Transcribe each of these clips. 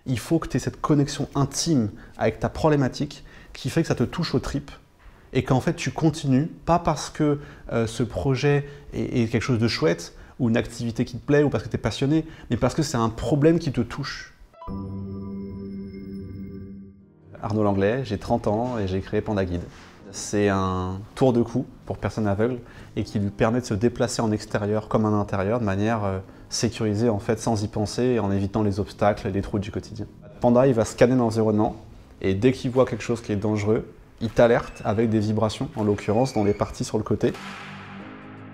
Il faut que tu aies cette connexion intime avec ta problématique qui fait que ça te touche aux tripes et qu'en fait tu continues, pas parce que ce projet est quelque chose de chouette ou une activité qui te plaît ou parce que tu es passionné, mais parce que c'est un problème qui te touche. Arnaud Langlais, j'ai 30 ans et j'ai créé Panda Guide. C'est un tour de cou pour personnes aveugles et qui lui permet de se déplacer en extérieur comme en intérieur de manière sécurisée en fait, sans y penser et en évitant les obstacles et les trous du quotidien. Panda, il va scanner l'environnement et dès qu'il voit quelque chose qui est dangereux, il t'alerte avec des vibrations, en l'occurrence dans les parties sur le côté.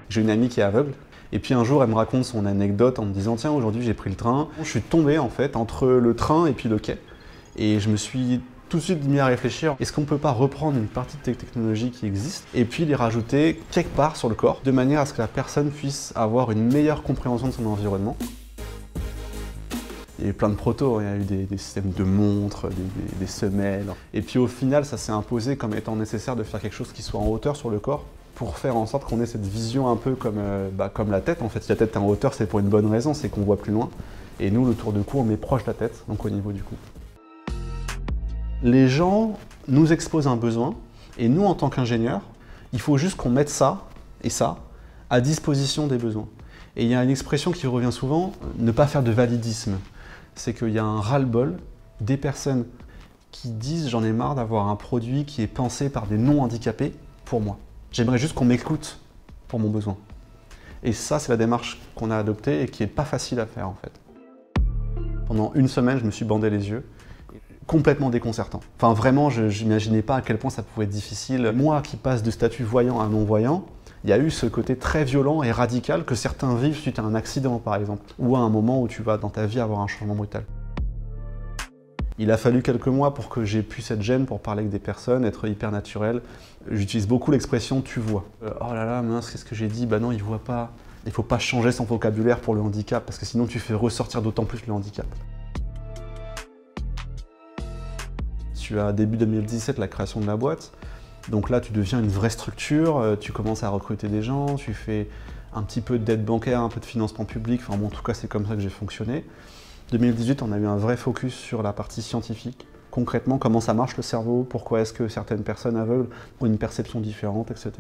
J'ai une amie qui est aveugle et puis un jour elle me raconte son anecdote en me disant « Tiens, aujourd'hui j'ai pris le train, je suis tombé en fait entre le train et puis le quai et je me suis tout de suite mis à réfléchir, est-ce qu'on ne peut pas reprendre une partie de ces technologies qui existent et puis les rajouter quelque part sur le corps, de manière à ce que la personne puisse avoir une meilleure compréhension de son environnement. Il y a eu plein de protos, il y a eu des systèmes de montres, des semelles. Et puis au final, ça s'est imposé comme étant nécessaire de faire quelque chose qui soit en hauteur sur le corps pour faire en sorte qu'on ait cette vision un peu comme la tête. En fait, si la tête est en hauteur, c'est pour une bonne raison, c'est qu'on voit plus loin. Et nous, le tour de cou, on met proche de la tête, donc au niveau du cou. Les gens nous exposent un besoin, et nous, en tant qu'ingénieurs, il faut juste qu'on mette ça et ça à disposition des besoins. Et il y a une expression qui revient souvent, ne pas faire de validisme. C'est qu'il y a un ras-le-bol des personnes qui disent « j'en ai marre d'avoir un produit qui est pensé par des non-handicapés pour moi. J'aimerais juste qu'on m'écoute pour mon besoin. » Et ça, c'est la démarche qu'on a adoptée et qui n'est pas facile à faire en fait. Pendant une semaine, je me suis bandé les yeux. Complètement déconcertant. Enfin vraiment, je n'imaginais pas à quel point ça pouvait être difficile. Moi qui passe de statut voyant à non-voyant, il y a eu ce côté très violent et radical que certains vivent suite à un accident par exemple, ou à un moment où tu vas dans ta vie avoir un changement brutal. Il a fallu quelques mois pour que j'ai pu cette gêne pour parler avec des personnes, être hyper naturel. J'utilise beaucoup l'expression « tu vois ». Oh là là, mince, qu'est-ce que j'ai dit? Bah non, il voit pas. Il faut pas changer son vocabulaire pour le handicap, parce que sinon tu fais ressortir d'autant plus le handicap. Tu as début 2017 la création de la boîte, donc là tu deviens une vraie structure, tu commences à recruter des gens, tu fais un petit peu de dette bancaire, un peu de financement public, enfin bon, en tout cas c'est comme ça que j'ai fonctionné. 2018 on a eu un vrai focus sur la partie scientifique, concrètement comment ça marche le cerveau, pourquoi est-ce que certaines personnes aveugles ont une perception différente, etc.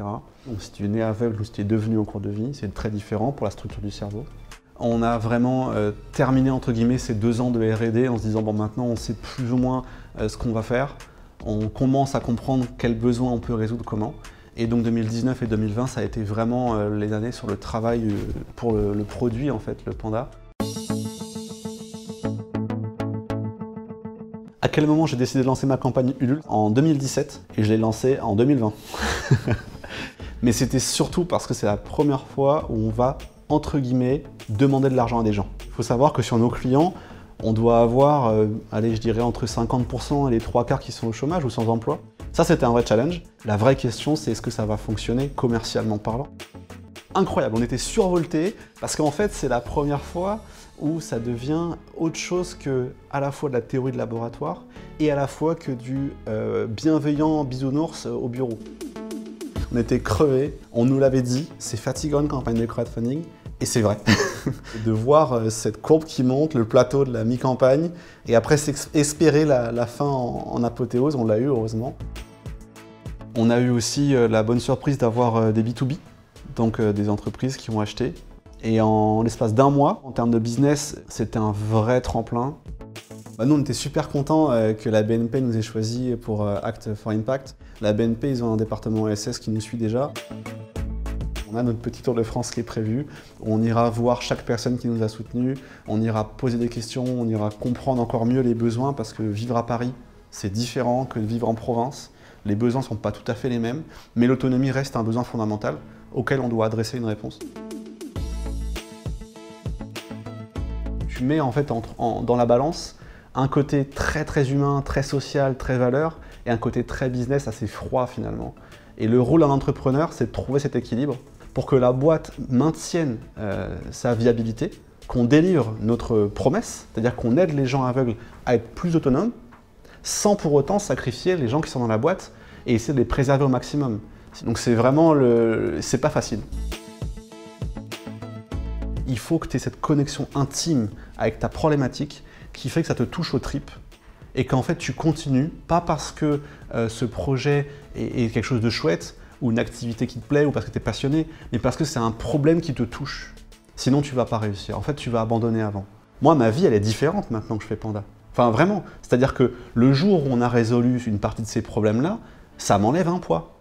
Donc si tu es né aveugle ou si tu es devenu en cours de vie, c'est très différent pour la structure du cerveau. On a vraiment terminé entre guillemets ces 2 ans de R&D en se disant bon maintenant on sait plus ou moins ce qu'on va faire, on commence à comprendre quels besoins on peut résoudre comment. Et donc 2019 et 2020 ça a été vraiment les années sur le travail pour le produit en fait, le Panda. À quel moment j'ai décidé de lancer ma campagne Ulule? En 2017 et je l'ai lancée en 2020. Mais c'était surtout parce que c'est la première fois où on va entre guillemets, demander de l'argent à des gens. Il faut savoir que sur nos clients, on doit avoir, allez, je dirais entre 50% et les 3/4 qui sont au chômage ou sans emploi. Ça, c'était un vrai challenge. La vraie question, c'est est-ce que ça va fonctionner commercialement parlant? Incroyable, on était survoltés parce qu'en fait, c'est la première fois où ça devient autre chose que à la fois de la théorie de laboratoire et à la fois que du bienveillant bisounours au bureau. On était crevés, on nous l'avait dit, c'est fatigant une campagne de crowdfunding, et c'est vrai. De voir cette courbe qui monte, le plateau de la mi-campagne, et après espérer la fin en apothéose, on l'a eu heureusement. On a eu aussi la bonne surprise d'avoir des B2B, donc des entreprises qui ont acheté. Et en l'espace d'1 mois, en termes de business, c'était un vrai tremplin. Nous, on était super contents que la BNP nous ait choisis pour Act for Impact. La BNP, ils ont un département ESS qui nous suit déjà. On a notre petit tour de France qui est prévu. On ira voir chaque personne qui nous a soutenus. On ira poser des questions, on ira comprendre encore mieux les besoins parce que vivre à Paris, c'est différent que de vivre en province. Les besoins ne sont pas tout à fait les mêmes, mais l'autonomie reste un besoin fondamental auquel on doit adresser une réponse. Tu mets en fait dans la balance un côté très humain, très social, très valeur, et un côté très business, assez froid finalement. Et le rôle d'un entrepreneur, c'est de trouver cet équilibre pour que la boîte maintienne sa viabilité, qu'on délivre notre promesse, c'est-à-dire qu'on aide les gens aveugles à être plus autonomes, sans pour autant sacrifier les gens qui sont dans la boîte et essayer de les préserver au maximum. Donc c'est vraiment c'est pas facile. Il faut que tu aies cette connexion intime avec ta problématique qui fait que ça te touche aux tripes et qu'en fait tu continues, pas parce que ce projet est quelque chose de chouette ou une activité qui te plaît ou parce que tu es passionné, mais parce que c'est un problème qui te touche. Sinon tu vas pas réussir. En fait, tu vas abandonner avant. Moi, ma vie, elle est différente maintenant que je fais Panda. Enfin, vraiment. C'est-à-dire que le jour où on a résolu une partie de ces problèmes-là, ça m'enlève un poids.